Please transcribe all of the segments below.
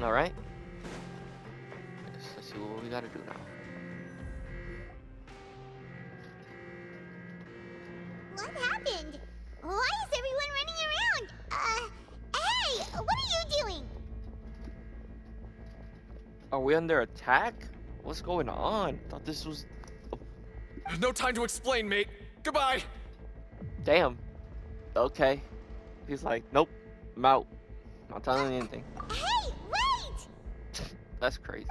All right. Let's see what we gotta do now. What happened? Why is everyone running around? Hey, what are you doing? Are we under attack? What's going on? I thought this was. There's no time to explain, mate. Goodbye. Damn. Okay. He's like, nope, I'm out. Not telling you anything. Hey, wait! That's crazy.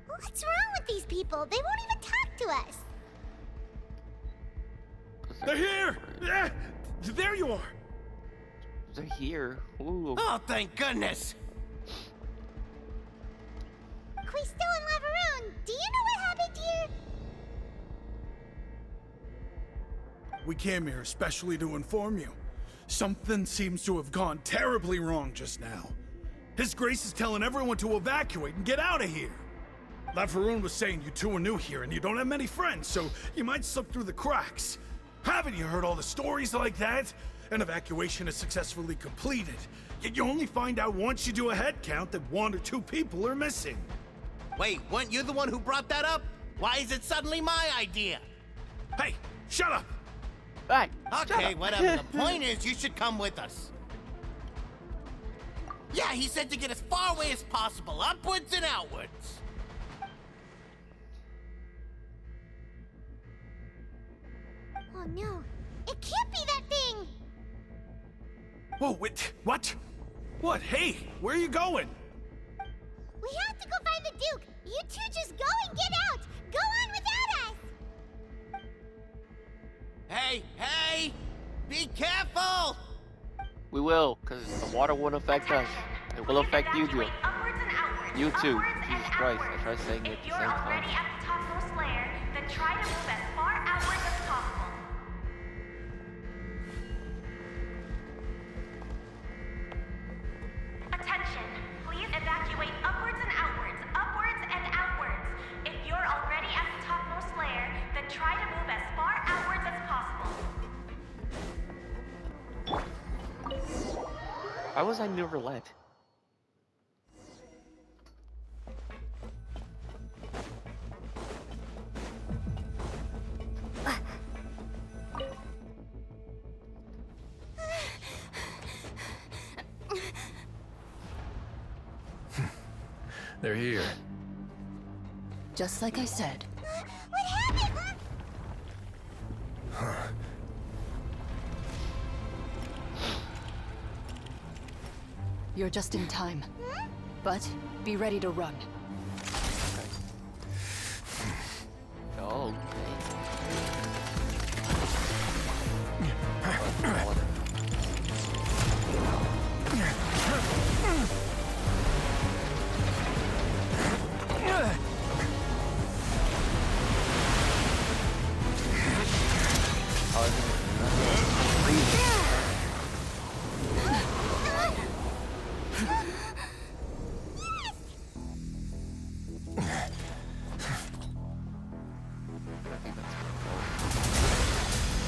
What's wrong with these people? They won't even talk to us. They're here! Yeah, there you are! They're here. Ooh. Oh, thank goodness! Quisto and Lavaroon, do you know what happened here? We came here especially to inform you. Something seems to have gone terribly wrong just now. His Grace is telling everyone to evacuate and get out of here. Lavaroon was saying you two are new here and you don't have many friends, so you might slip through the cracks. Haven't you heard all the stories like that? An evacuation is successfully completed, yet you only find out once you do a head count that 1 or 2 people are missing. Wait, weren't you the one who brought that up? Why is it suddenly my idea? Hey, shut up! Hey, Okay, whatever. The point is, you should come with us. Yeah, he said to get as far away as possible, upwards and outwards. Oh no, it can't be that thing! Whoa, wait, what? What? Hey, where are you going? We have to go find the Duke! You two just go and get out! Go on without us! Hey, hey! Be careful! we will, because the water won't affect us. It will affect you, Duke. You too. Jesus Christ, I tried saying it at the same If you're time. already at the topmost layer, then try to move as far outwards as possible. Attention, please evacuate upwards and outwards, upwards and outwards. If you're already at the topmost layer, then try to move as far outwards as possible. Why was I never let? They're here. Just like I said. What happened? You're just in time. But be ready to run. Oh,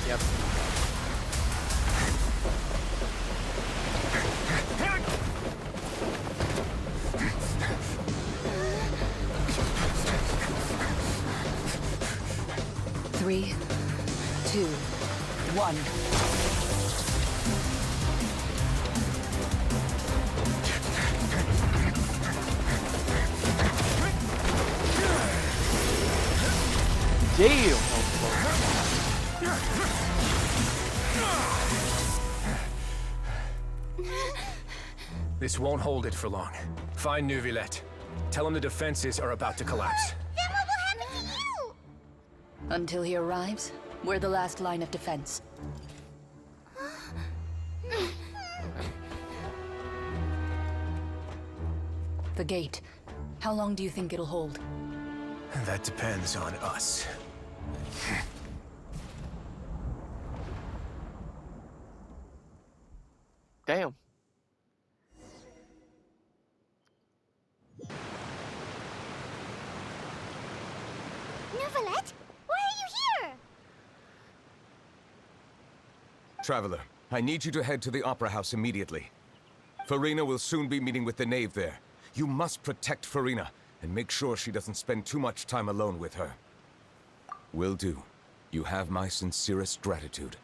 yep. 3, 2, 1. Damn. This won't hold it for long. Find Neuvillette. Tell him the defenses are about to collapse. Then what will happen to you? Until he arrives, we're the last line of defense. The gate. How long do you think it'll hold? That depends on us. Damn. Neuvillette, why are you here? Traveler, I need you to head to the Opera House immediately. Farina will soon be meeting with the knave there. You must protect Farina, and make sure she doesn't spend too much time alone with her. Will do. You have my sincerest gratitude.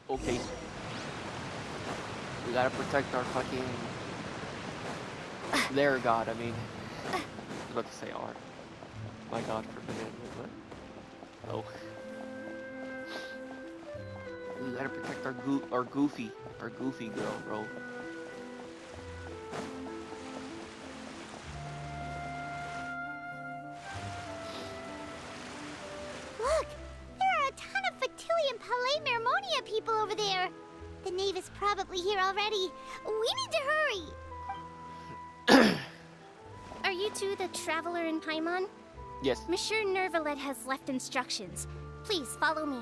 Okay. We gotta protect our fucking... their god, I mean. I was about to say our. My god forbid it, what? Oh. We gotta protect our Goofy girl, bro. Look! There are a ton of Fatui and Palais Mermonia people over there. The knave is probably here already. We need to hurry! Are you two the Traveler in Paimon? Yes. Monsieur Nervalet has left instructions. Please follow me.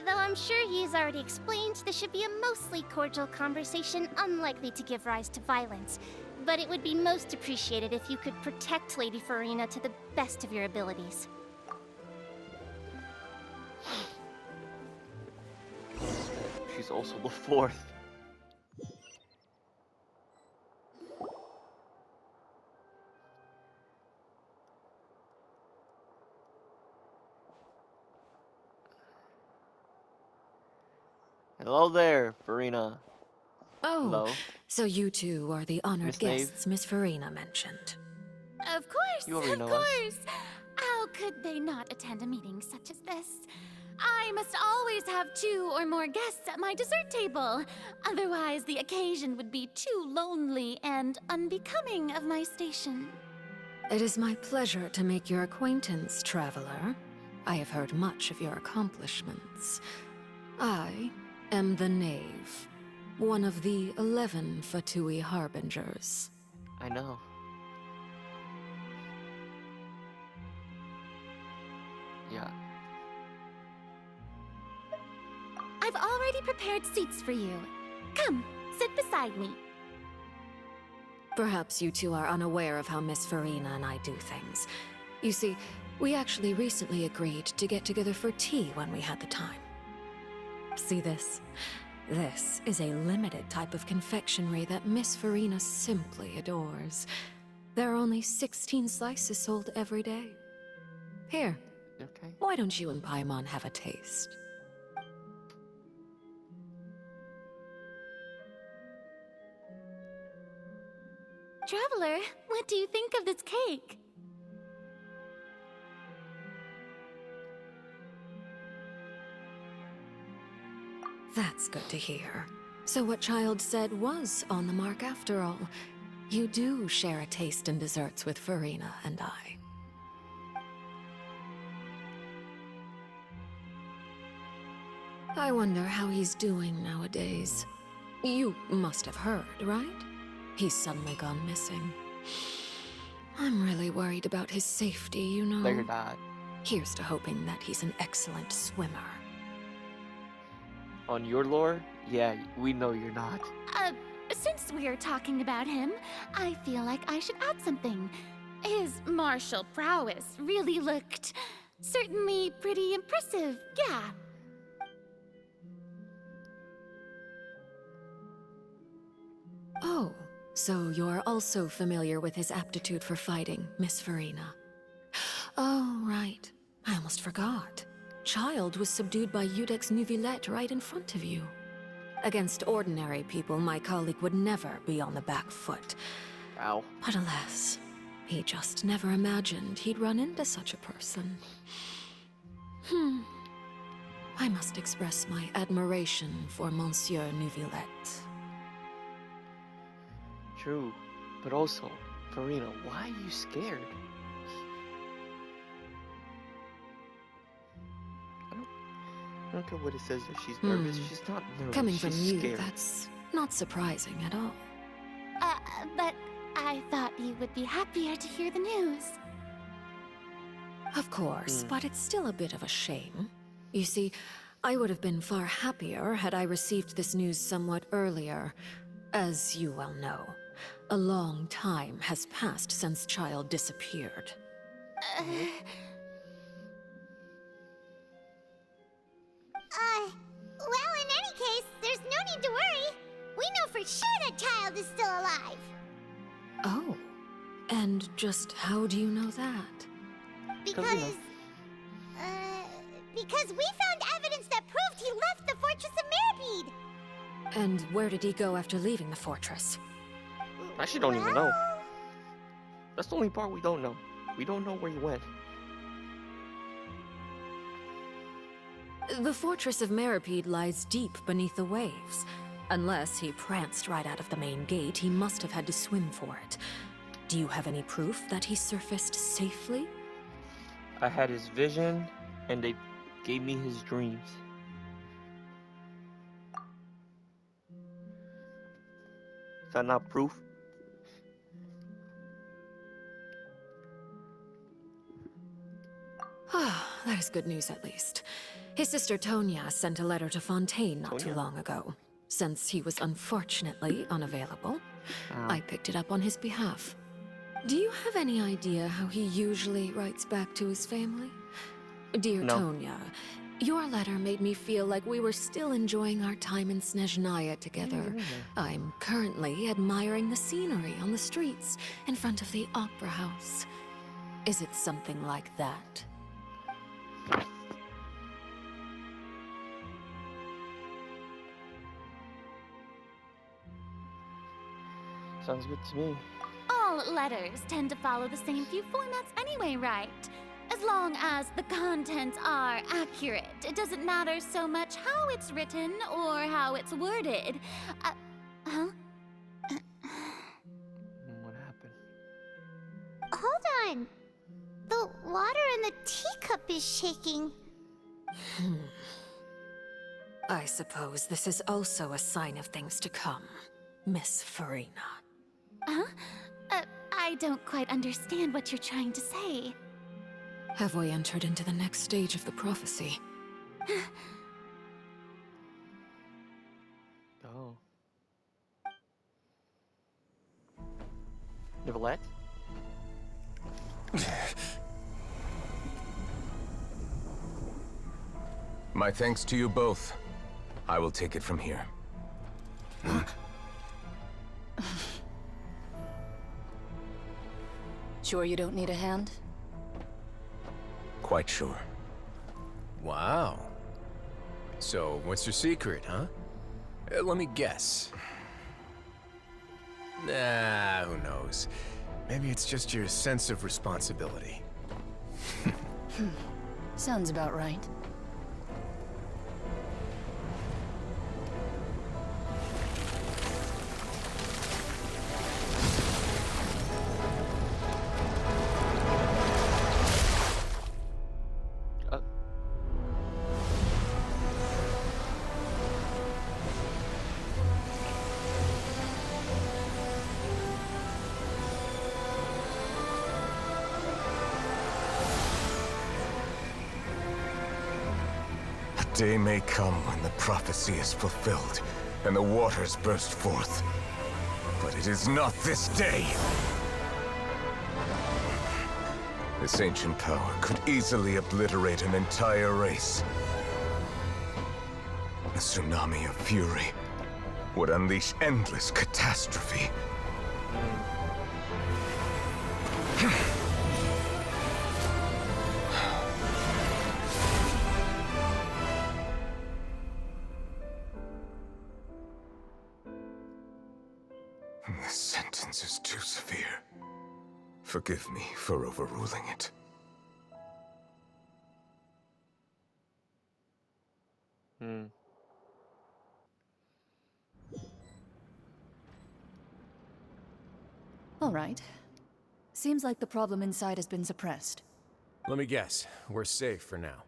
Though I'm sure he's already explained, this should be a mostly cordial conversation, unlikely to give rise to violence. But it would be most appreciated if you could protect Lady Farina to the best of your abilities. She's also the fourth. Hello there, Farina. Oh, Hello. so you two are the honored Miss Nave? guests Miss Farina mentioned. Of course, You already of know us. course! How could they not attend a meeting such as this? I must always have 2 or more guests at my dessert table. Otherwise, the occasion would be too lonely and unbecoming of my station. It is my pleasure to make your acquaintance, traveler. I have heard much of your accomplishments. I am the Knave, one of the 11 Fatui Harbingers. I know. Yeah. I've already prepared seats for you. Come, sit beside me. Perhaps you two are unaware of how Miss Farina and I do things. You see, we actually recently agreed to get together for tea when we had the time. See this? This is a limited type of confectionery that Miss Farina simply adores. There are only 16 slices sold every day. Here, Okay. why don't you and Paimon have a taste? Traveler, what do you think of this cake? That's good to hear. So what Child said was on the mark after all. You do share a taste in desserts with Farina and I. I wonder how he's doing nowadays. You must have heard, right? He's suddenly gone missing. I'm really worried about his safety, you know. They're not. Here's to hoping that he's an excellent swimmer. On your lore? Yeah, we know you're not. Since we're talking about him, I feel like I should add something. His martial prowess really looked certainly pretty impressive, yeah. Oh, so you're also familiar with his aptitude for fighting, Miss Farina. Oh, right. I almost forgot. Child was subdued by Udex Neuvillette right in front of you. Against ordinary people, my colleague would never be on the back foot. Ow. But alas, he just never imagined he'd run into such a person. I must express my admiration for Monsieur Neuvillette. True. But also, Farina, why are you scared? I don't care what it says that she's nervous. She's not nervous. Coming from she's you, scared. that's not surprising at all. But I thought you would be happier to hear the news. Of course, but it's still a bit of a shame. You see, I would have been far happier had I received this news somewhat earlier. As you well know, a long time has passed since Child disappeared. Well, in any case, there's no need to worry. We know for sure still alive. Oh. And just how do you know that? Because... because we found evidence that proved he left the Fortress of Meropide. And where did he go after leaving the fortress? I actually don't even know. That's the only part we don't know. We don't know where he went. The Fortress of Meropide lies deep beneath the waves. Unless he pranced right out of the main gate, he must have had to swim for it. Do you have any proof that he surfaced safely? I had his vision, and they gave me his dreams. Is that not proof? That is good news at least. His sister Tonya sent a letter to Fontaine not too long ago. Since he was unfortunately unavailable, I picked it up on his behalf. Do you have any idea how he usually writes back to his family? Dear Tonya, your letter made me feel like we were still enjoying our time in Snezhnaya together. I'm currently admiring the scenery on the streets in front of the opera house. Is it something like that? Sounds good to me. All letters tend to follow the same few formats anyway, right? As long as the contents are accurate, it doesn't matter so much how it's written or how it's worded. Huh? What happened? Hold on. The water in the teacup is shaking. I suppose this is also a sign of things to come, Miss Farina. Huh? I don't quite understand what you're trying to say. Have we entered into the next stage of the prophecy? Oh. Nicolette? My thanks to you both. I will take it from here. Sure you don't need a hand? Quite sure. Wow. So, what's your secret, huh? Let me guess. Nah, who knows? Maybe it's just your sense of responsibility. Sounds about right. A day may come when the prophecy is fulfilled, and the waters burst forth. But it is not this day! This ancient power could easily obliterate an entire race. A tsunami of fury would unleash endless catastrophe. This sentence is too severe. Forgive me for overruling it. All right. Seems like the problem inside has been suppressed. Let me guess. We're safe for now.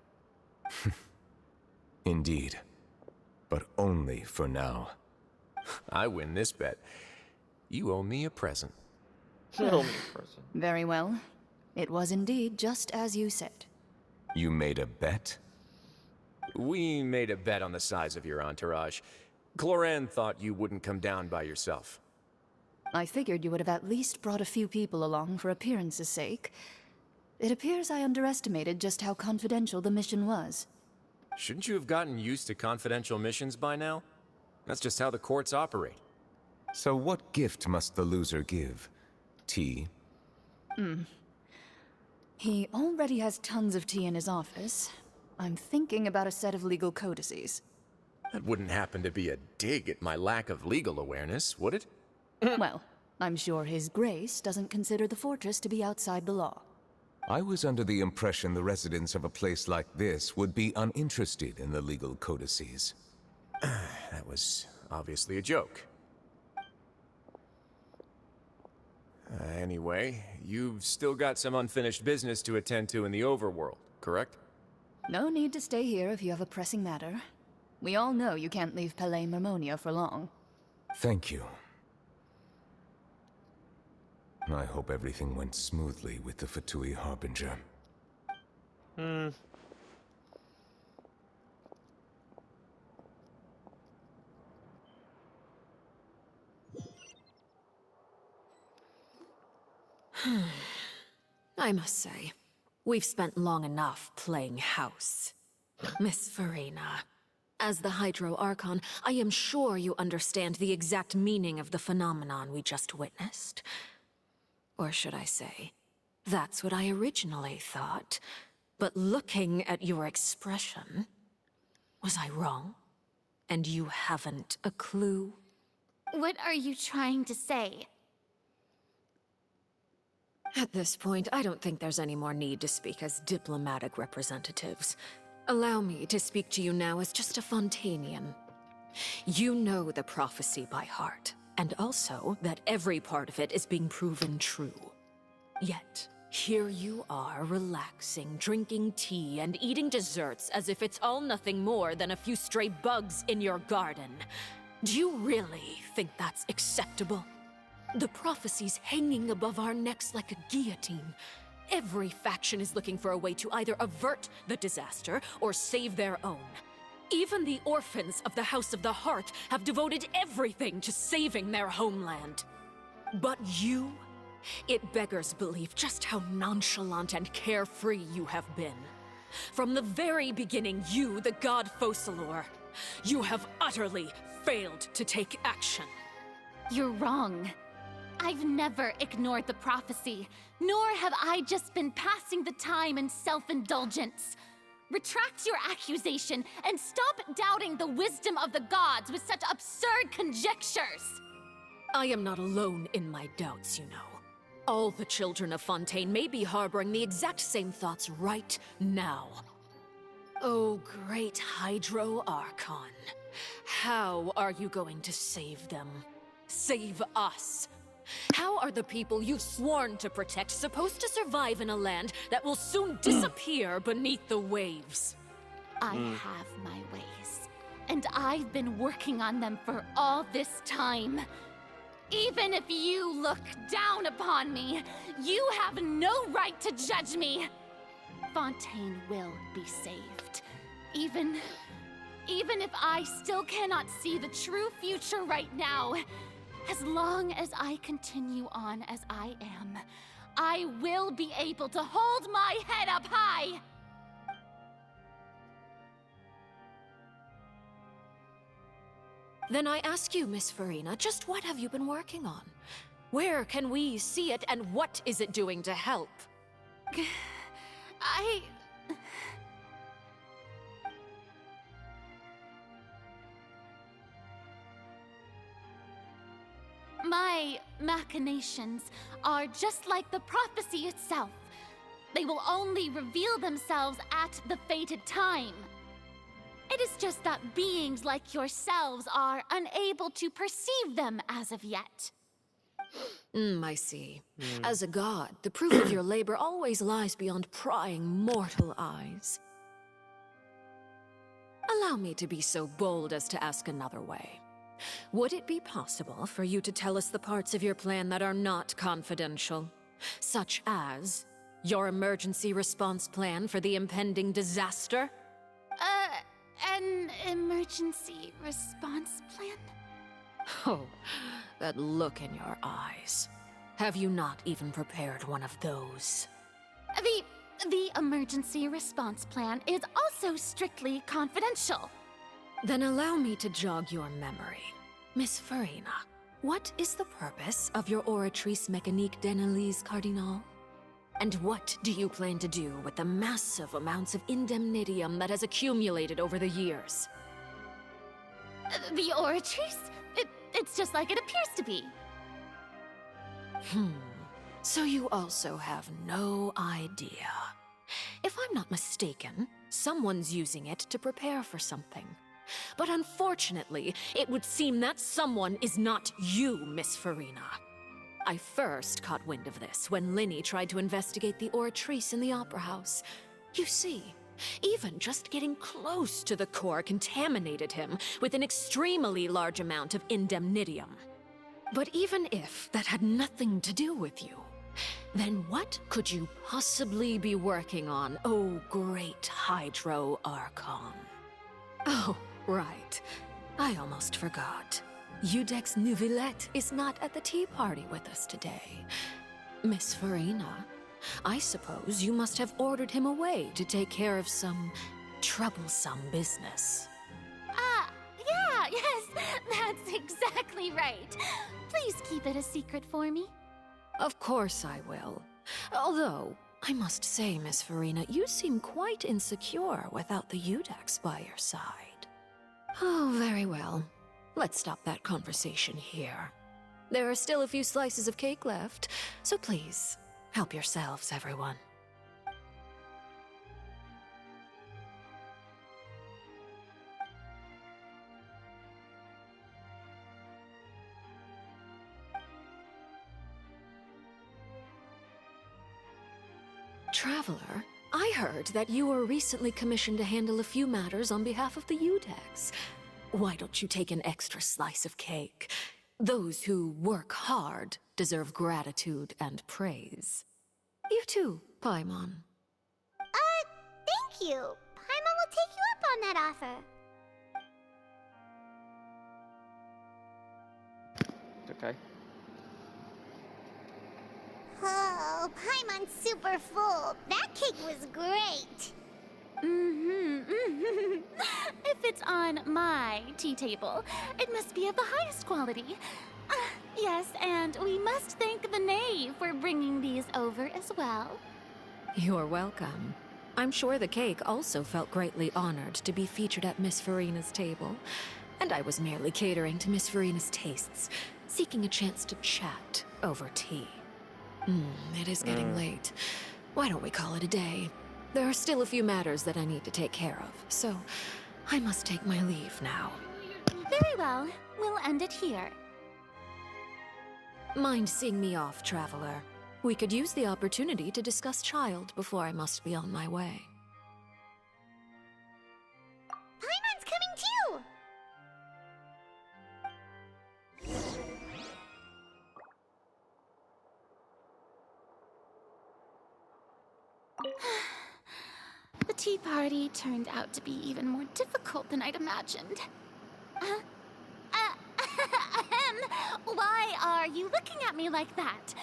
Indeed. But only for now. I win this bet. You owe me a present. Very well. It was indeed just as you said. You made a bet? We made a bet on the size of your entourage. Cloran thought you wouldn't come down by yourself. I figured you would have at least brought a few people along for appearance's sake. It appears I underestimated just how confidential the mission was. Shouldn't you have gotten used to confidential missions by now? That's just how the courts operate. So what gift must the loser give? Tea? He already has tons of tea in his office. I'm thinking about a set of legal codices. That wouldn't happen to be a dig at my lack of legal awareness, would it? Well, I'm sure His Grace doesn't consider the fortress to be outside the law. I was under the impression the residents of a place like this would be uninterested in the legal codices. That was obviously a joke. Anyway, you've still got some unfinished business to attend to in the overworld, correct? No need to stay here if you have a pressing matter. We all know you can't leave Palais Mermonia for long. Thank you. I hope everything went smoothly with the Fatui Harbinger. I must say, we've spent long enough playing house. Miss Farina, as the Hydro Archon, I am sure you understand the exact meaning of the phenomenon we just witnessed. Or should I say, that's what I originally thought. But looking at your expression, was I wrong? And you haven't a clue? What are you trying to say? At this point, I don't think there's any more need to speak as diplomatic representatives. Allow me to speak to you now as just a Fontanian. You know the prophecy by heart, and also that every part of it is being proven true. Yet, here you are relaxing, drinking tea, and eating desserts as if it's all nothing more than a few stray bugs in your garden. Do you really think that's acceptable? The prophecy's hanging above our necks like a guillotine. Every faction is looking for a way to either avert the disaster or save their own. Even the orphans of the House of the Hearth have devoted everything to saving their homeland. But you? It beggars belief just how nonchalant and carefree you have been. From the very beginning, you, the god Focalor, you have utterly failed to take action. You're wrong. I've never ignored the prophecy, nor have I just been passing the time in self-indulgence. Retract your accusation and stop doubting the wisdom of the gods with such absurd conjectures! I am not alone in my doubts, you know. All the children of Fontaine may be harboring the exact same thoughts right now. Oh, great Hydro Archon. How are you going to save them? Save us? How are the people you've sworn to protect supposed to survive in a land that will soon disappear beneath the waves? I have my ways, and I've been working on them for all this time. Even if you look down upon me, you have no right to judge me. Fontaine will be saved. Even if I still cannot see the true future right now, as long as I continue on as I am, I will be able to hold my head up high! Then I ask you, Miss Farina, just what have you been working on? Where can we see it, and what is it doing to help? My machinations are just like the prophecy itself. They will only reveal themselves at the fated time. It is just that beings like yourselves are unable to perceive them as of yet. I see. As a god, the proof of your labor always lies beyond prying mortal eyes. Allow me to be so bold as to ask another way. Would it be possible for you to tell us the parts of your plan that are not confidential? Such as your emergency response plan for the impending disaster? An emergency response plan? Oh, that look in your eyes. Have you not even prepared one of those? The emergency response plan is also strictly confidential. Then allow me to jog your memory. Miss Farina, what is the purpose of your Oratrice Mécanique d'Analyse, Cardinal? And what do you plan to do with the massive amounts of indemnitium that has accumulated over the years? The Oratrice? It's just like it appears to be. So you also have no idea. If I'm not mistaken, someone's using it to prepare for something. But unfortunately, it would seem that someone is not you, Miss Farina. I first caught wind of this when Linny tried to investigate the Oratrice in the Opera House. You see, even just getting close to the core contaminated him with an extremely large amount of indemnitium. But even if that had nothing to do with you, then what could you possibly be working on, oh great Hydro Archon? Oh, right. I almost forgot. Udex Neuvillette is not at the tea party with us today. Miss Farina, I suppose you must have ordered him away to take care of some troublesome business. Yeah, yes, that's exactly right. Please keep it a secret for me. Of course I will. Although, I must say, Miss Farina, you seem quite insecure without the Udex by your side. Oh, very well. Let's stop that conversation here. There are still a few slices of cake left, so please, help yourselves, everyone. Traveler, I heard that you were recently commissioned to handle a few matters on behalf of the Udex. Why don't you take an extra slice of cake? Those who work hard deserve gratitude and praise. You too, Paimon. Thank you. Paimon will take you up on that offer. Okay. Oh, Paimon's super full. That cake was great. If it's on my tea table, it must be of the highest quality. Yes, and we must thank the knave for bringing these over as well. You're welcome. I'm sure the cake also felt greatly honored to be featured at Miss Farina's table. And I was merely catering to Miss Farina's tastes, seeking a chance to chat over tea. It is getting late. Why don't we call it a day? There are still a few matters that I need to take care of, so I must take my leave now. Very well. We'll end it here. Mind seeing me off, Traveler? We could use the opportunity to discuss Child before I must be on my way. Paimon's coming too! The tea party turned out to be even more difficult than I'd imagined. Why are you looking at me like that?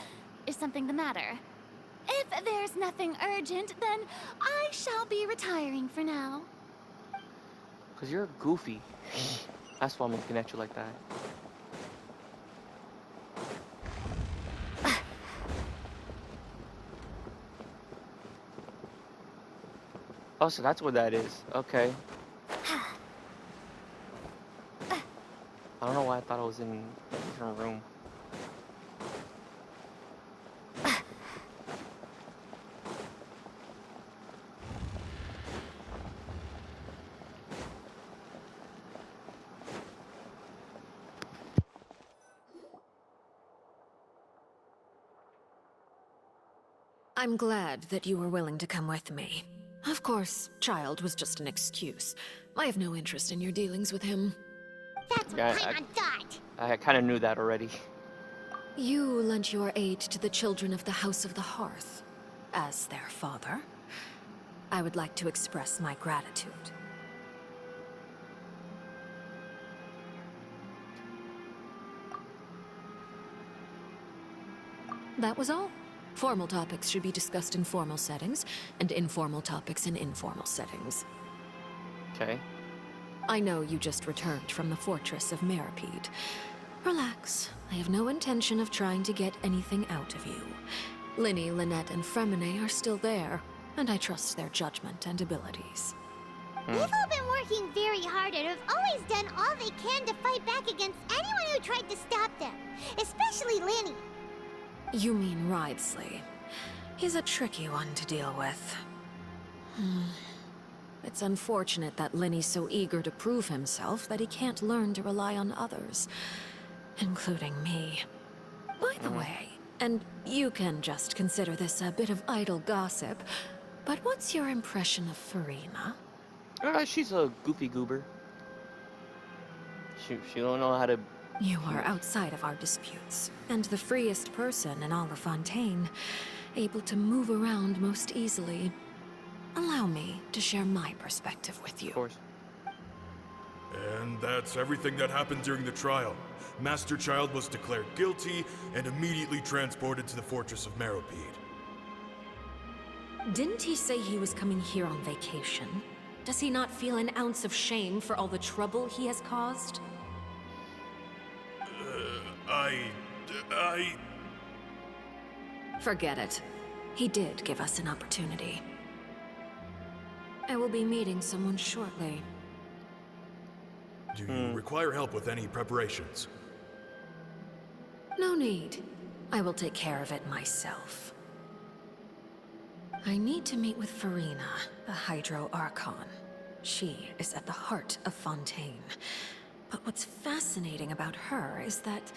Is something the matter? If there's nothing urgent, then I shall be retiring for now. Cause you're goofy. That's why I'm looking at you like that. Oh, so that's what that is. Okay. I don't know why I thought I was in a different room. I'm glad that you were willing to come with me. Of course, Child was just an excuse. I have no interest in your dealings with him. That's what Paimon thought. I kind of knew that already. You lent your aid to the children of the House of the Hearth. As their father, I would like to express my gratitude. That was all. Formal topics should be discussed in formal settings, and informal topics in informal settings. Okay. I know you just returned from the Fortress of Meropide. Relax. I have no intention of trying to get anything out of you. Linny, Lynette, and Fremine are still there, and I trust their judgment and abilities. They've all been working very hard and have always done all they can to fight back against anyone who tried to stop them. Especially Linny. You mean Ridesley. He's a tricky one to deal with. It's unfortunate that Linny's so eager to prove himself that he can't learn to rely on others, including me. By the way, and you can just consider this a bit of idle gossip, but what's your impression of Furina? She's a goofy goober. She don't know how to... You are outside of our disputes, and the freest person in all of Fontaine, able to move around most easily. Allow me to share my perspective with you. Of course. And that's everything that happened during the trial. Master Child was declared guilty and immediately transported to the Fortress of Meropide. Didn't he say he was coming here on vacation? Does he not feel an ounce of shame for all the trouble he has caused? Forget it. He did give us an opportunity. I will be meeting someone shortly. Do you require help with any preparations? No need. I will take care of it myself. I need to meet with Furina, the Hydro Archon. She is at the heart of Fontaine. But what's fascinating about her is that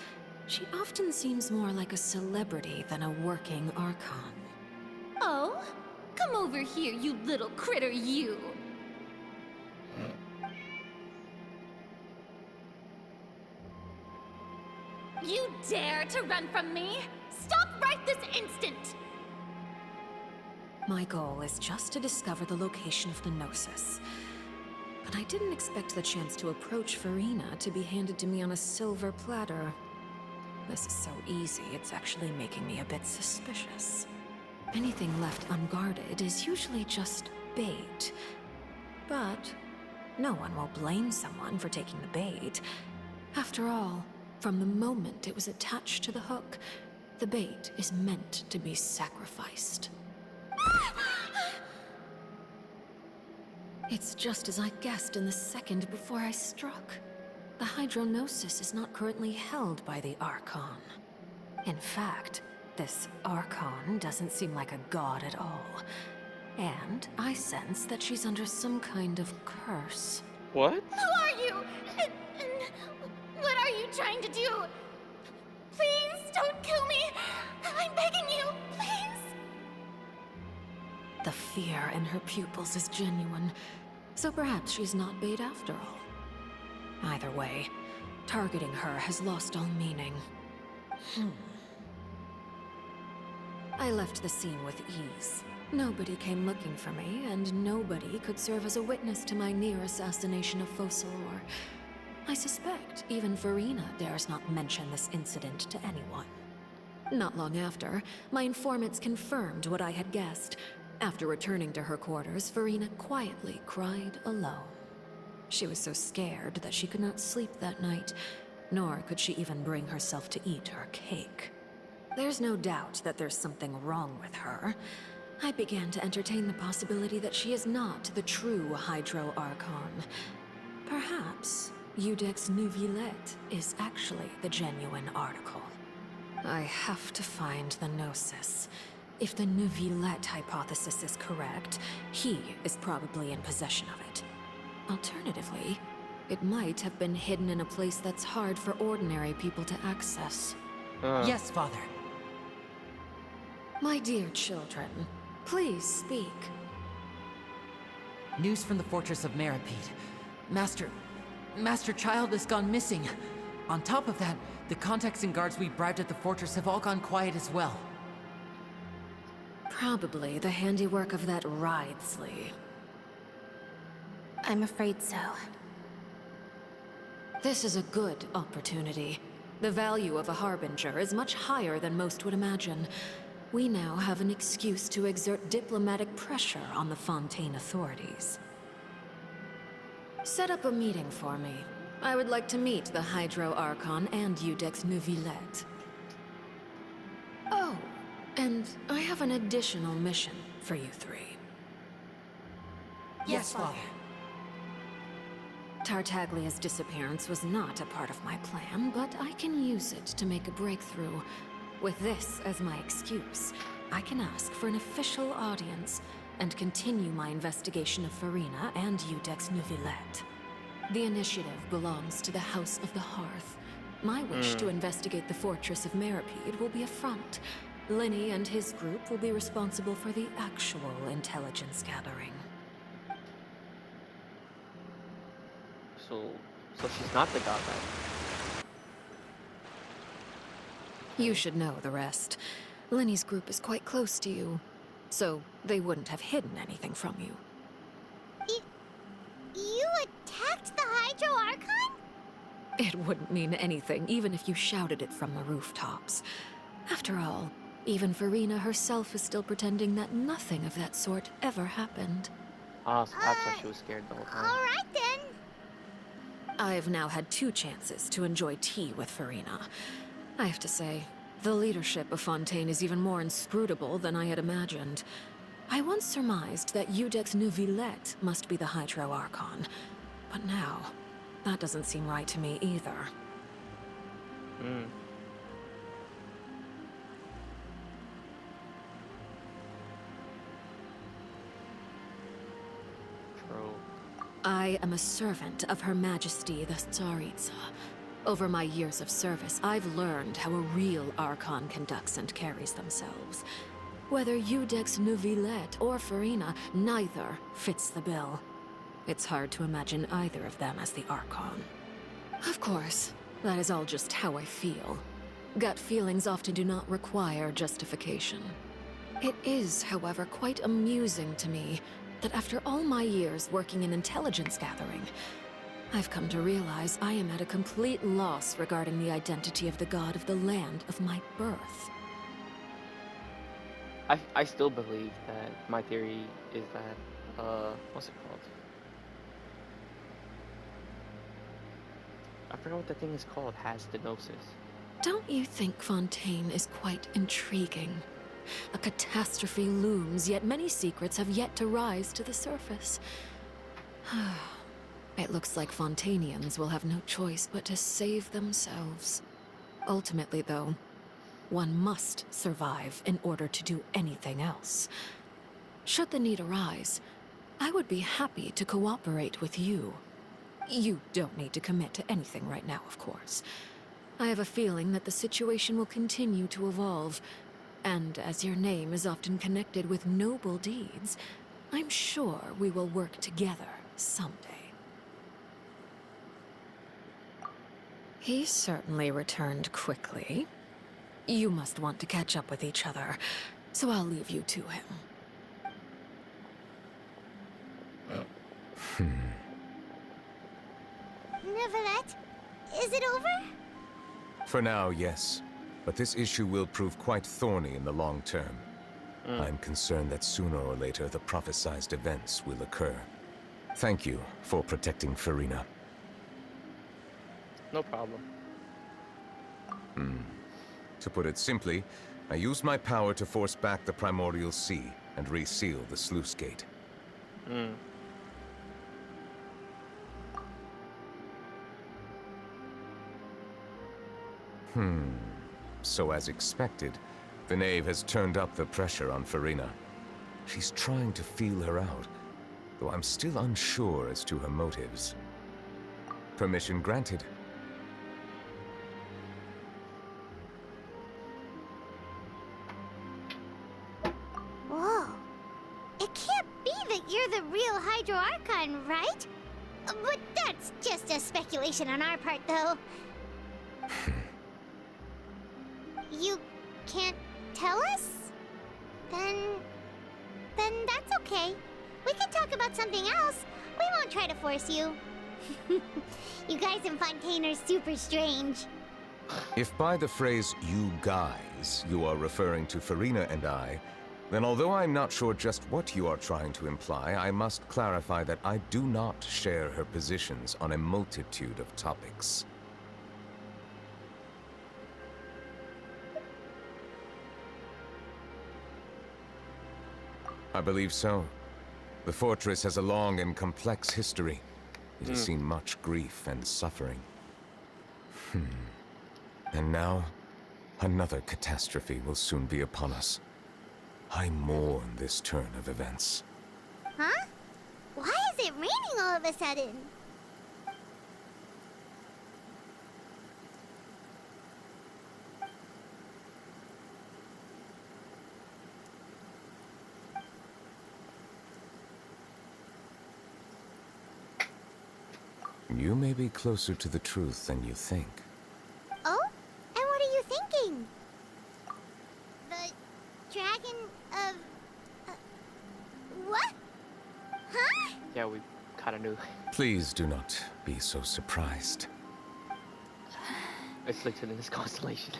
she often seems more like a celebrity than a working Archon. Oh? Come over here, you little critter, you! You dare to run from me? Stop right this instant! My goal is just to discover the location of the Gnosis. But I didn't expect the chance to approach Furina to be handed to me on a silver platter. This is so easy, it's actually making me a bit suspicious. Anything left unguarded is usually just bait. But no one will blame someone for taking the bait. After all, from the moment it was attached to the hook, the bait is meant to be sacrificed. It's just as I guessed in the second before I struck. The Hydronosis is not currently held by the Archon. In fact, this Archon doesn't seem like a god at all. And I sense that she's under some kind of curse. What? Who are you? And what are you trying to do? Please don't kill me! I'm begging you, please! The fear in her pupils is genuine, so perhaps she's not bait after all. Either way, targeting her has lost all meaning. I left the scene with ease. Nobody came looking for me, and nobody could serve as a witness to my near assassination of Focalor. I suspect even Furina dares not mention this incident to anyone. Not long after, my informants confirmed what I had guessed. After returning to her quarters, Furina quietly cried alone. She was so scared that she could not sleep that night, nor could she even bring herself to eat her cake. There's no doubt that there's something wrong with her. I began to entertain the possibility that she is not the true Hydro Archon. Perhaps Eudex Neuvillette is actually the genuine article. I have to find the Gnosis. If the Neuvillette hypothesis is correct, he is probably in possession of it. Alternatively, it might have been hidden in a place that's hard for ordinary people to access. Yes, Father. My dear children, please speak. News from the Fortress of Meropide. Master Child has gone missing. On top of that, the contacts and guards we bribed at the fortress have all gone quiet as well. Probably the handiwork of that Ridesley. I'm afraid so. This is a good opportunity. The value of a Harbinger is much higher than most would imagine. We now have an excuse to exert diplomatic pressure on the Fontaine authorities. Set up a meeting for me. I would like to meet the Hydro Archon and Iudex Neuvillette. Oh, and I have an additional mission for you three. Yes, Father. Tartaglia's disappearance was not a part of my plan, but I can use it to make a breakthrough. With this as my excuse, I can ask for an official audience and continue my investigation of Farina and Iudex Neuvillette. The initiative belongs to the House of the Hearth. My wish to investigate the Fortress of Meropide will be a front. Linny and his group will be responsible for the actual intelligence gathering. So she's not the god then. You should know the rest. Linny's group is quite close to you, so they wouldn't have hidden anything from you. You attacked the Hydro Archon? It wouldn't mean anything, even if you shouted it from the rooftops. After all, even Farina herself is still pretending that nothing of that sort ever happened. Ah, so that's why she was scared the whole time. Alright then. I've now had 2 chances to enjoy tea with Farina. I have to say, the leadership of Fontaine is even more inscrutable than I had imagined. I once surmised that Iudex Neuvillette must be the Hydro Archon, but now, that doesn't seem right to me either. True. I am a servant of Her Majesty the Tsaritsa. Over my years of service, I've learned how a real Archon conducts and carries themselves. Whether Iudex Neuvillette or Farina, neither fits the bill. It's hard to imagine either of them as the Archon. Of course, that is all just how I feel. Gut feelings often do not require justification. It is, however, quite amusing to me that after all my years working in intelligence gathering, I've come to realize I am at a complete loss regarding the identity of the god of the land of my birth. I still believe that my theory is that, what's it called? I forgot what the thing is called, has stenosis. Don't you think Fontaine is quite intriguing? A catastrophe looms, yet many secrets have yet to rise to the surface. It looks like Fontainians will have no choice but to save themselves. Ultimately, though, one must survive in order to do anything else. Should the need arise, I would be happy to cooperate with you. You don't need to commit to anything right now, of course. I have a feeling that the situation will continue to evolve, and as your name is often connected with noble deeds, I'm sure we will work together someday. He certainly returned quickly. You must want to catch up with each other, so I'll leave you to him. Neuvillette, is it over? For now, yes. But this issue will prove quite thorny in the long term. I'm concerned that sooner or later the prophesized events will occur. Thank you for protecting Farina. No problem. To put it simply, I used my power to force back the Primordial Sea and reseal the sluice gate. So as expected, the Knave has turned up the pressure on Farina. She's trying to feel her out, though I'm still unsure as to her motives. Permission granted. Whoa. It can't be that you're the real Hydro Archon, right? But that's just a speculation on our part, though. You can't tell us? Then that's okay. We can talk about something else. We won't try to force you. You guys in Fontaine are super strange. If by the phrase, you guys, you are referring to Farina and I, Then although I'm not sure just what you are trying to imply, I must clarify that I do not share her positions on a multitude of topics. I believe so. The fortress has a long and complex history. It has seen much grief and suffering. And now, another catastrophe will soon be upon us. I mourn this turn of events. Huh? Why is it raining all of a sudden? You may be closer to the truth than you think. Oh? And what are you thinking? The dragon of... what? Huh? Yeah, we kind of knew. Please do not be so surprised. It's listed in this constellation.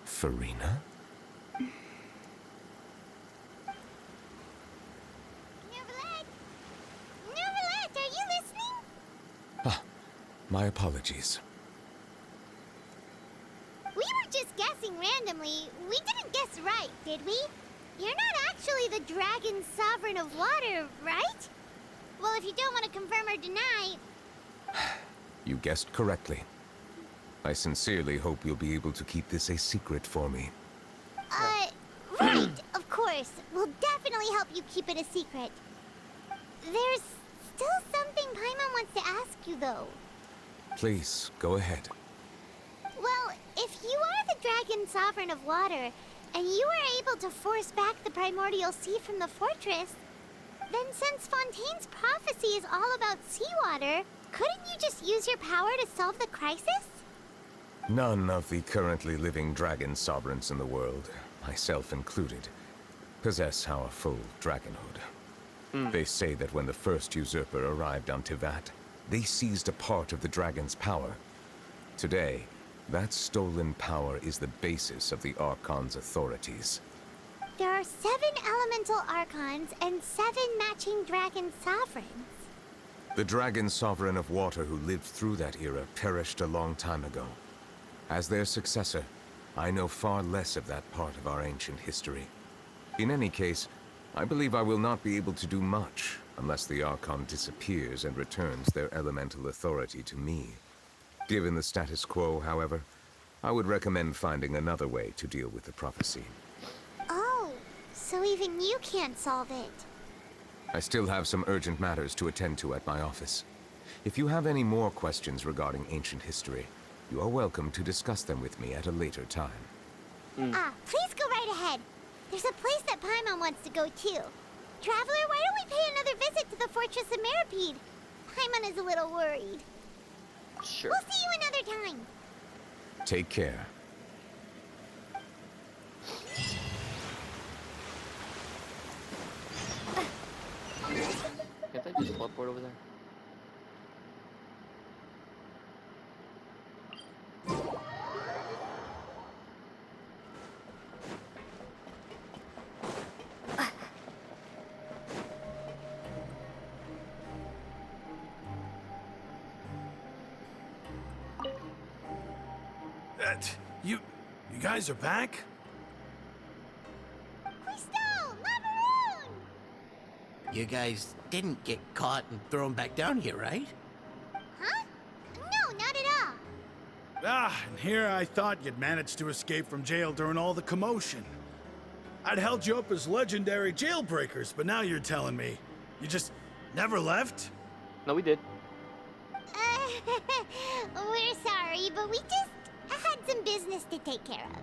Farina? Neverland, are you listening? Ah, my apologies. We were just guessing randomly. We didn't guess right, did we? You're not actually the dragon sovereign of water, right? Well, if you don't want to confirm or deny... You guessed correctly. I sincerely hope you'll be able to keep this a secret for me. Right, of course. We'll definitely help you keep it a secret. There's still something Paimon wants to ask you, though. Please, go ahead. Well, if you are the dragon sovereign of water, and you are able to force back the primordial sea from the fortress, then since Fontaine's prophecy is all about seawater, couldn't you just use your power to solve the crisis? None of the currently living dragon sovereigns in the world, myself included, possess our full dragonhood. They say that when the first usurper arrived on Tivat, they seized a part of the dragon's power. Today, that stolen power is the basis of the Archon's authorities. There are 7 elemental archons and 7 matching dragon sovereigns. The dragon sovereign of water who lived through that era perished a long time ago. As their successor, I know far less of that part of our ancient history. In any case, I believe I will not be able to do much unless the Archon disappears and returns their elemental authority to me. Given the status quo, however, I would recommend finding another way to deal with the prophecy. Oh, so even you can't solve it. I still have some urgent matters to attend to at my office. If you have any more questions regarding ancient history, you are welcome to discuss them with me at a later time. Please go right ahead. There's a place that Paimon wants to go too. Traveler, why don't we pay another visit to the Fortress of Meropide? Paimon is a little worried. Sure. We'll see you another time. Take care. Can't I just teleport over there? You guys are back? You guys didn't get caught and thrown back down here, right? Huh? No, not at all. And here I thought you'd managed to escape from jail during all the commotion. I'd held you up as legendary jailbreakers, but now you're telling me you just never left? No, we did. We're sorry, but we just had some business to take care of.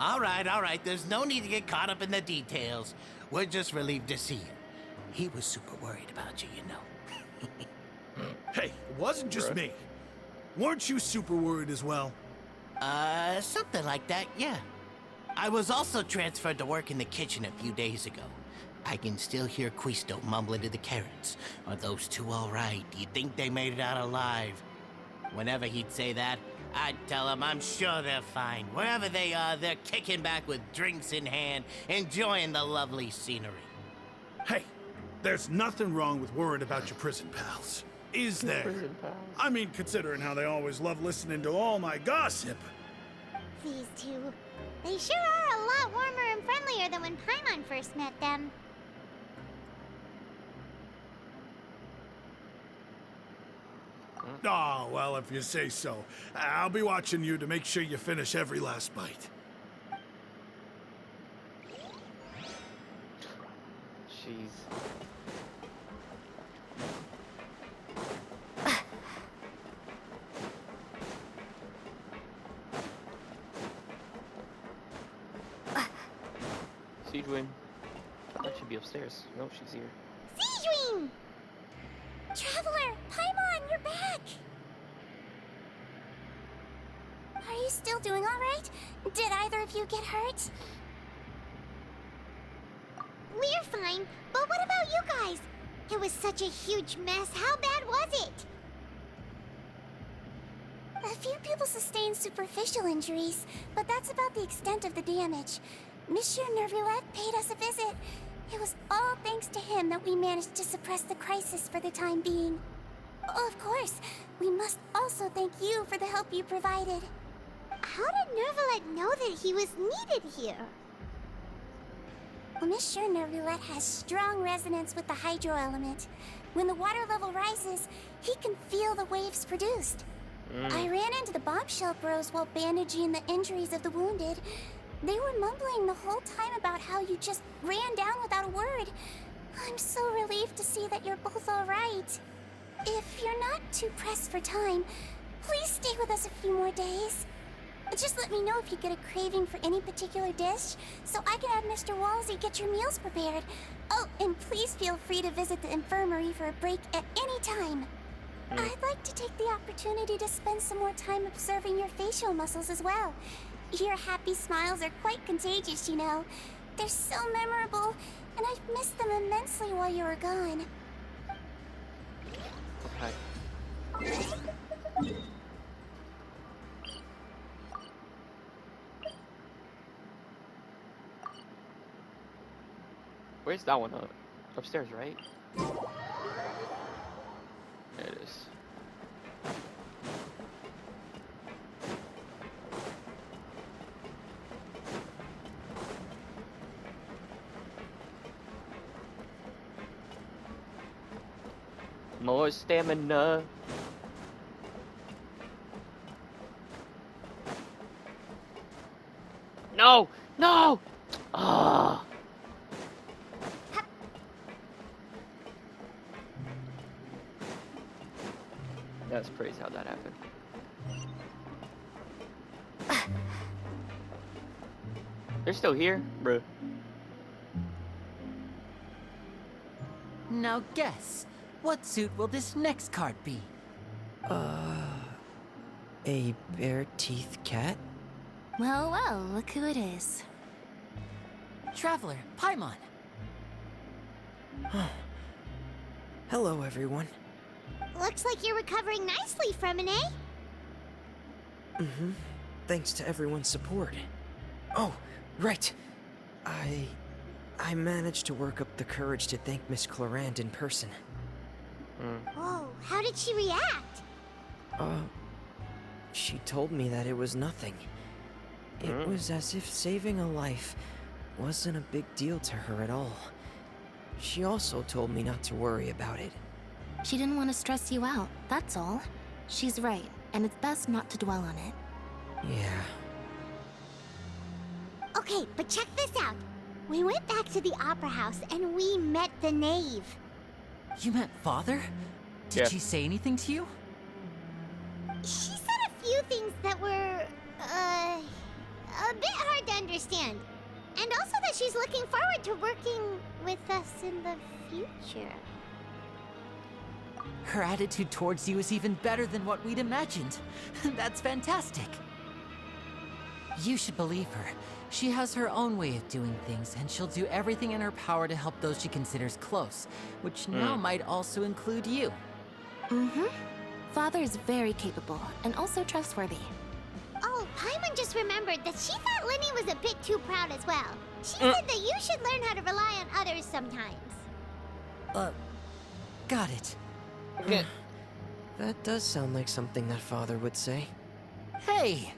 All right. There's no need to get caught up in the details. We're just relieved to see you. He was super worried about you, you know. Hey, it wasn't just me. Weren't you super worried as well? Something like that, yeah. I was also transferred to work in the kitchen a few days ago. I can still hear Quisto mumbling to the carrots. Are those two all right? Do you think they made it out alive? Whenever he'd say that, I'd tell them I'm sure they're fine. Wherever they are, they're kicking back with drinks in hand, enjoying the lovely scenery. Hey, there's nothing wrong with worrying about your prison pals. Is there? Prison pals. I mean, considering how they always love listening to all my gossip. These two. They sure are a lot warmer and friendlier than when Paimon first met them. Oh, well, if you say so. I'll be watching you to make sure you finish every last bite. Jeez. Seedwin. That should be upstairs. No, she's here. Seedwin! Traveler! Paimon, you're back! Are you still doing alright? Did either of you get hurt? We're fine, but what about you guys? It was such a huge mess. How bad was it? A few people sustained superficial injuries, but that's about the extent of the damage. Monsieur Nervillette paid us a visit. It was all thanks to him that we managed to suppress the crisis for the time being. Of course, we must also thank you for the help you provided. How did Nervillette know that he was needed here? Well, Monsieur Nervillette has strong resonance with the hydro element. When the water level rises, he can feel the waves produced. I ran into the bombshell bros while bandaging the injuries of the wounded. They were mumbling the whole time about how you just ran down without a word. I'm so relieved to see that you're both all right. If you're not too pressed for time, please stay with us a few more days. Just let me know if you get a craving for any particular dish, so I can have Mr. Walsey get your meals prepared. Oh, and please feel free to visit the infirmary for a break at any time. I'd like to take the opportunity to spend some more time observing your facial muscles as well. Your happy smiles are quite contagious, you know. They're so memorable, and I've missed them immensely while you were gone. Okay. Where's that one? Upstairs, right? There it is. More stamina. No! No! Ah! That's crazy how that happened. They're still here, bruh. Now guess, what suit will this next card be? A bare-teeth cat? Well, well, look who it is. Traveler, Paimon. Hello, everyone. Looks like you're recovering nicely from it, eh? Mm-hmm. Thanks to everyone's support. Oh, right. I managed to work up the courage to thank Miss Clorand in person. Whoa, how did she react? She told me that it was nothing. It was as if saving a life wasn't a big deal to her at all. She also told me not to worry about it. She didn't want to stress you out, that's all. She's right, and it's best not to dwell on it. Yeah. Okay, but check this out. We went back to the Opera House and we met the Knave. You met Father? Did she say anything to you? She said a few things that were, a bit hard to understand. And also that she's looking forward to working with us in the future. Her attitude towards you is even better than what we'd imagined. That's fantastic. You should believe her. She has her own way of doing things, and she'll do everything in her power to help those she considers close, which now might also include you. Mm-hmm. Father is very capable, and also trustworthy. Oh, Paimon just remembered that she thought Linny was a bit too proud as well. She said that you should learn how to rely on others sometimes. Got it. That does sound like something that father would say. Hey!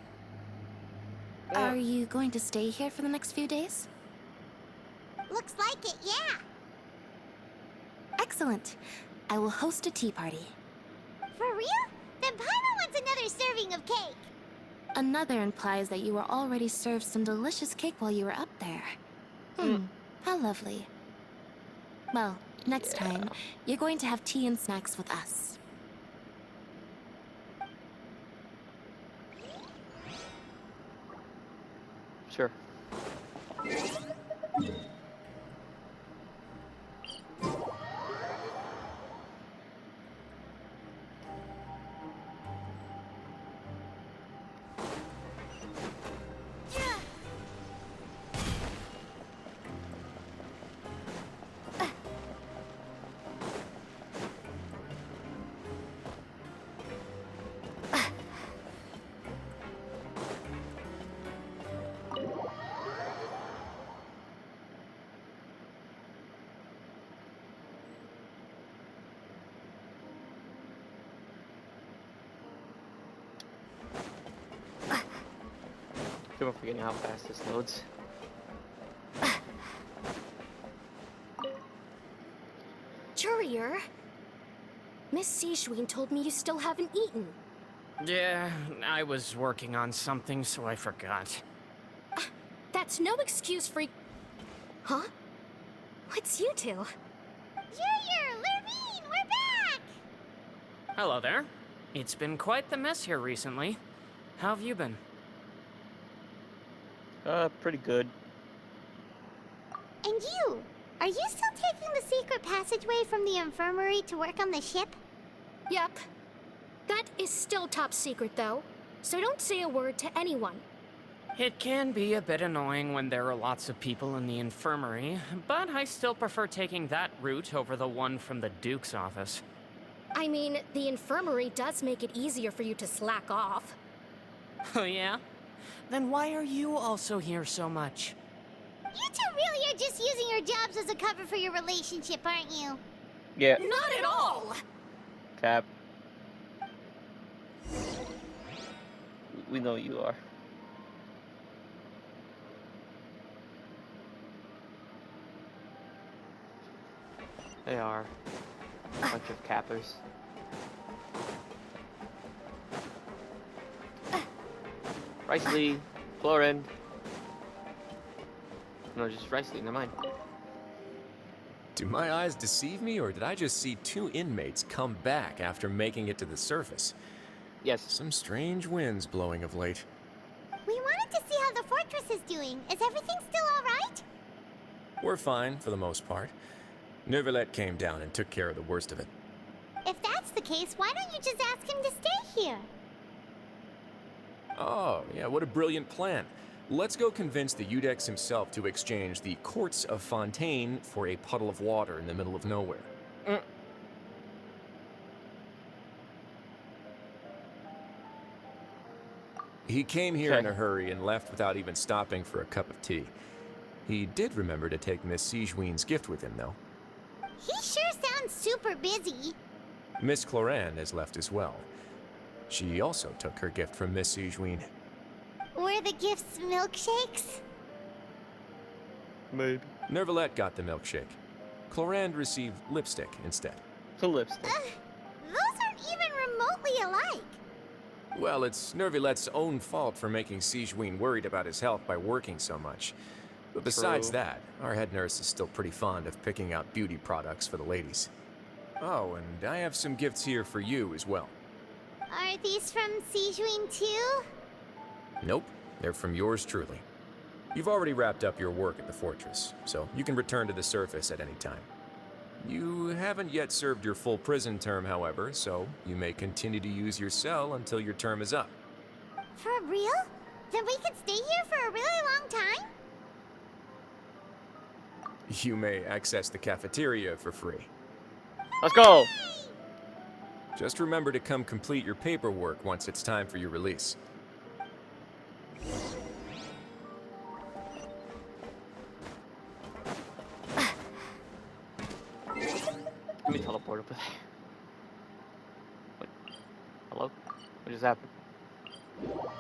Are you going to stay here for the next few days? Looks like it, yeah. Excellent. I will host a tea party. For real? Then Paimon wants another serving of cake. Another implies that you were already served some delicious cake while you were up there. How lovely. Well, next time, you're going to have tea and snacks with us. Sure. Keep on forgetting how fast this loads. Courier, Miss Sijwin told me you still haven't eaten. Yeah, I was working on something, so I forgot. That's no excuse for... Huh? What's you two? Courier, Lurvine, we're back! Hello there. It's been quite the mess here recently. How have you been? Pretty good. And you? Are you still taking the secret passageway from the infirmary to work on the ship? Yep. That is still top secret, though. So don't say a word to anyone. It can be a bit annoying when there are lots of people in the infirmary, but I still prefer taking that route over the one from the Duke's office. I mean, the infirmary does make it easier for you to slack off. Oh yeah? Then why are you also here so much? You two really are just using your jobs as a cover for your relationship, aren't you? Yeah. Not at all! Cap. We know you are. They are. A bunch of cappers. Rice Lee, Florin. No, just Rice Lee, never mind. Do my eyes deceive me, or did I just see two inmates come back after making it to the surface? Yes. Some strange winds blowing of late. We wanted to see how the fortress is doing. Is everything still alright? We're fine, for the most part. Neuvillette came down and took care of the worst of it. If that's the case, why don't you just ask him to stay here? Oh, yeah, what a brilliant plan. Let's go convince the Udex himself to exchange the Courts of Fontaine for a puddle of water in the middle of nowhere. He came here in a hurry and left without even stopping for a cup of tea. He did remember to take Miss Sijwin's gift with him, though. He sure sounds super busy. Miss Cloran has left as well. She also took her gift from Miss Sijwin. Were the gifts milkshakes? Maybe. Neuvillette got the milkshake. Cloran received lipstick instead. The lipstick. Those aren't even remotely alike. Well, it's Neuvillette's own fault for making Sijwin worried about his health by working so much. But besides that, our head nurse is still pretty fond of picking out beauty products for the ladies. Oh, and I have some gifts here for you as well. Are these from Sijwin too? Nope, they're from yours truly. You've already wrapped up your work at the fortress, so you can return to the surface at any time. You haven't yet served your full prison term, however, so you may continue to use your cell until your term is up. For real? Then we could stay here for a really long time? You may access the cafeteria for free. Let's go! Just remember to come complete your paperwork once it's time for your release. Let me teleport over there. What? Hello? What just happened? There you go.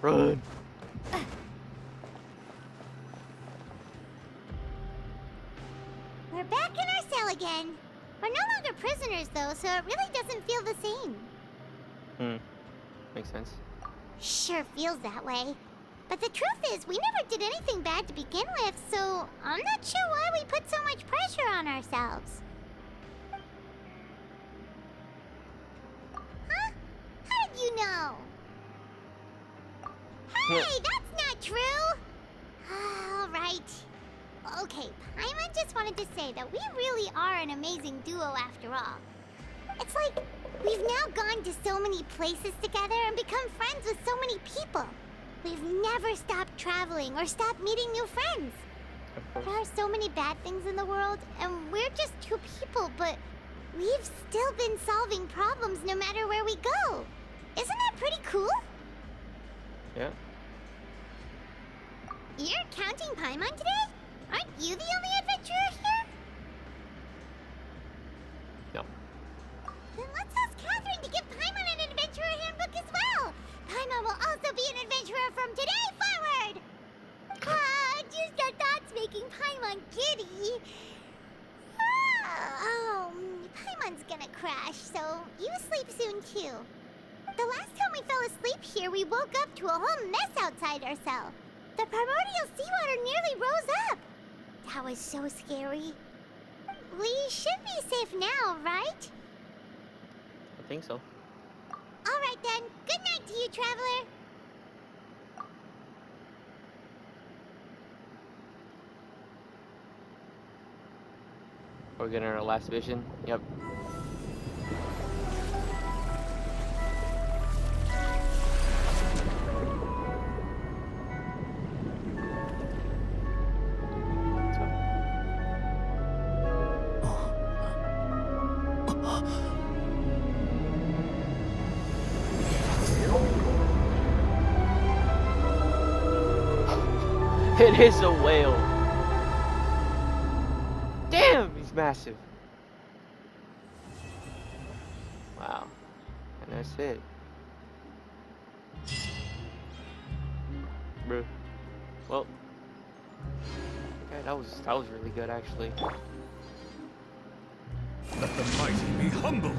Run! We're back in our cell again. We're no longer prisoners, though, so it really doesn't feel the same. Makes sense. Sure feels that way. But the truth is, we never did anything bad to begin with, so I'm not sure why we put so much pressure on ourselves. Huh? How did you know? Hey, that's not true! All right. Okay, Paimon just wanted to say that we really are an amazing duo after all. It's like we've now gone to so many places together and become friends with so many people. We've never stopped traveling or stopped meeting new friends. There are so many bad things in the world, and we're just two people, but we've still been solving problems no matter where we go. Isn't that pretty cool? Yeah. You're counting Paimon today? Aren't you the only adventurer here? No. Then let's ask Catherine to give Paimon an adventurer handbook as well. Paimon will also be an adventurer from today forward. Just our thoughts making Paimon giddy. Paimon's gonna crash, so you sleep soon too. The last time we fell asleep here, we woke up to a whole mess outside our cell. The primordial seawater nearly rose up. That was so scary. We should be safe now, right? I think so. All right then. Good night to you, traveler. We're getting our last vision. Yep. It is a whale. Damn, he's massive. Wow. And that's it. Bruh. Well. Okay, that was really good actually. Let the mighty be humbled.